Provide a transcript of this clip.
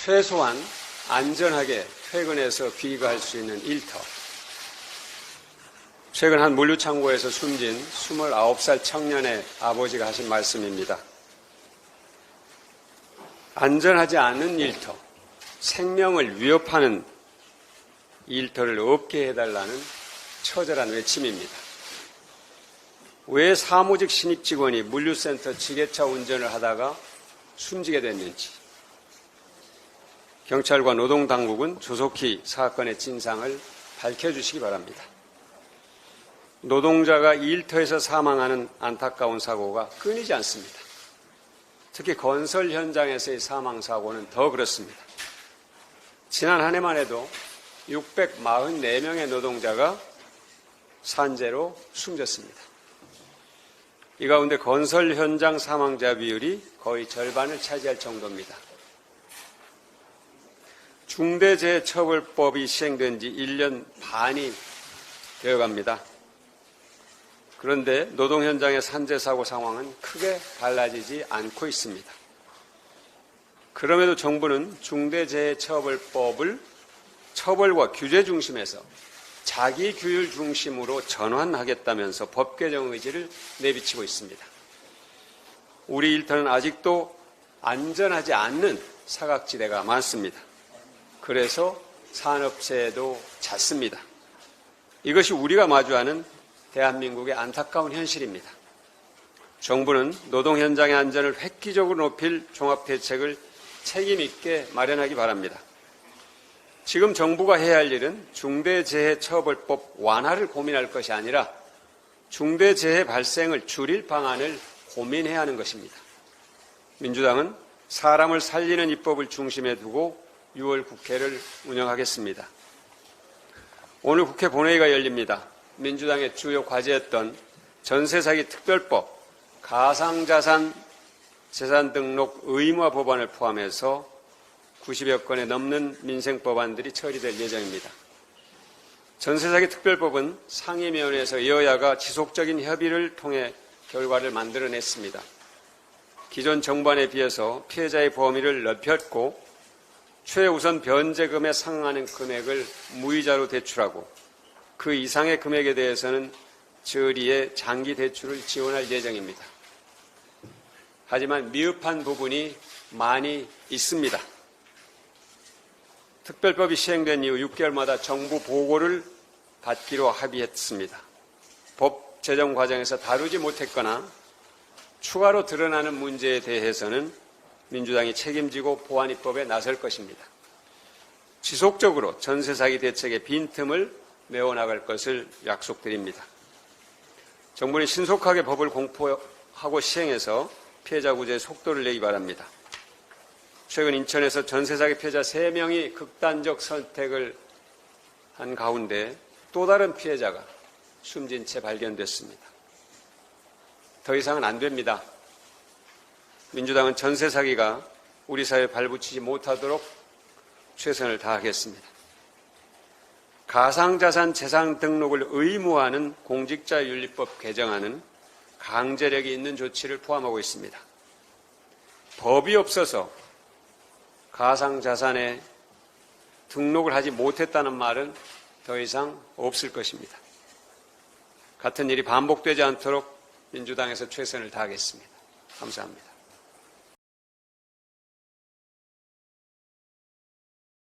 최소한 안전하게 퇴근해서 귀가할 수 있는 일터. 최근 한 물류창고에서 숨진 29살 청년의 아버지가 하신 말씀입니다. 안전하지 않은 일터, 생명을 위협하는 일터를 없게 해달라는 처절한 외침입니다. 왜 사무직 신입 직원이 물류센터 지게차 운전을 하다가 숨지게 됐는지 경찰과 노동당국은 조속히 사건의 진상을 밝혀주시기 바랍니다. 노동자가 일터에서 사망하는 안타까운 사고가 끊이지 않습니다. 특히 건설 현장에서의 사망사고는 더 그렇습니다. 지난 한 해만 해도 644명의 노동자가 산재로 숨졌습니다. 이 가운데 건설 현장 사망자 비율이 거의 절반을 차지할 정도입니다. 중대재해처벌법이 시행된 지 1년 반이 되어갑니다. 그런데 노동 현장의 산재 사고 상황은 크게 달라지지 않고 있습니다. 그럼에도 정부는 중대재해처벌법을 처벌과 규제 중심에서 자기 규율 중심으로 전환하겠다면서 법 개정 의지를 내비치고 있습니다. 우리 일터는 아직도 안전하지 않는 사각지대가 많습니다. 그래서 산업재해도 잦습니다. 이것이 우리가 마주하는 대한민국의 안타까운 현실입니다. 정부는 노동 현장의 안전을 획기적으로 높일 종합대책을 책임 있게 마련하기 바랍니다. 지금 정부가 해야 할 일은 중대재해처벌법 완화를 고민할 것이 아니라 중대재해 발생을 줄일 방안을 고민해야 하는 것입니다. 민주당은 사람을 살리는 입법을 중심에 두고 6월 국회를 운영하겠습니다. 오늘 국회 본회의가 열립니다. 민주당의 주요 과제였던 전세사기 특별법, 가상자산 재산 등록 의무화 법안을 포함해서 90여 건에 넘는 민생법안들이 처리될 예정입니다. 전세사기 특별법은 상임위원회에서 여야가 지속적인 협의를 통해 결과를 만들어냈습니다. 기존 정부안에 비해서 피해자의 범위를 넓혔고 최우선 변제금에 상응하는 금액을 무이자로 대출하고 그 이상의 금액에 대해서는 저리의 장기 대출을 지원할 예정입니다. 하지만 미흡한 부분이 많이 있습니다. 특별법이 시행된 이후 6개월마다 정부 보고를 받기로 합의했습니다. 법 제정 과정에서 다루지 못했거나 추가로 드러나는 문제에 대해서는 민주당이 책임지고 보완 입법에 나설 것입니다. 지속적으로 전세사기 대책의 빈틈을 메워나갈 것을 약속드립니다. 정부는 신속하게 법을 공포하고 시행해서 피해자 구제에 속도를 내기 바랍니다. 최근 인천에서 전세사기 피해자 3명이 극단적 선택을 한 가운데 또 다른 피해자가 숨진 채 발견됐습니다. 더 이상은 안 됩니다. 민주당은 전세사기가 우리 사회에 발붙이지 못하도록 최선을 다하겠습니다. 가상자산 재산 등록을 의무화하는 공직자윤리법 개정안은 강제력이 있는 조치를 포함하고 있습니다. 법이 없어서 가상자산에 등록을 하지 못했다는 말은 더 이상 없을 것입니다. 같은 일이 반복되지 않도록 민주당에서 최선을 다하겠습니다. 감사합니다.